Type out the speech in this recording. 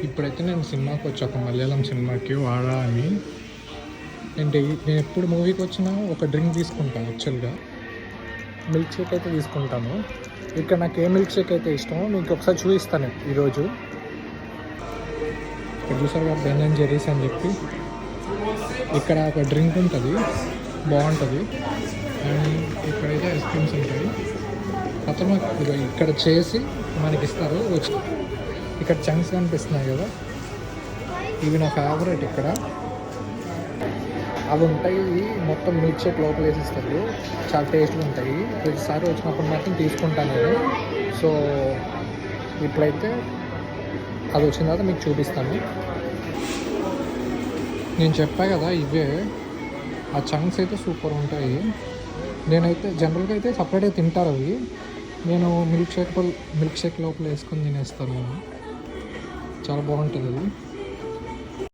ఇప్పుడైతే నేను సినిమాకి వచ్చా, ఒక మలయాళం సినిమాకి వాడా అని. నేను ఎప్పుడు మూవీకి వచ్చినా ఒక డ్రింక్ తీసుకుంటాను. యాక్చువల్గా మిల్క్ షేక్ అయితే తీసుకుంటాను. ఇక్కడ నాకు ఏ మిల్క్ షేక్ అయితే ఇష్టమో మీకు ఒకసారి చూపిస్తాను ఈరోజు. ఇక్కడ చూసారు కదా బెన్ అండ్ జెర్రీస్ అని చెప్పి, ఇక్కడ ఒక డ్రింక్ ఉంటుంది, బాగుంటుంది. అండ్ ఇక్కడైతే ఐస్ క్రీమ్స్ ఉంటాయి. మొత్తం ఇక్కడ చేసి మనకి ఇస్తారు. ఇక్కడ చంక్స్ కనిపిస్తున్నాయి కదా, ఇవి నా ఫేవరెట్. ఇక్కడ అవి ఉంటాయి, మొత్తం మిల్క్ షేక్ లోపల వేసిస్తారు, చాలా టేస్ట్గా ఉంటాయి. ప్రతిసారి వచ్చినప్పుడు మాత్రం తీసుకుంటాను నేను. సో ఇప్పుడైతే అది వచ్చిన తర్వాత మీకు చూపిస్తాను. నేను చెప్పా కదా ఇవే, ఆ చంక్స్ అయితే సూపర్ ఉంటాయి. నేనైతే జనరల్గా అయితే సపరేట్గా తింటారు అవి. నేను మిల్క్ షేక్ లోపల వేసుకొని తినేస్తాను. నేను చాలా బాగుంటుంది అది.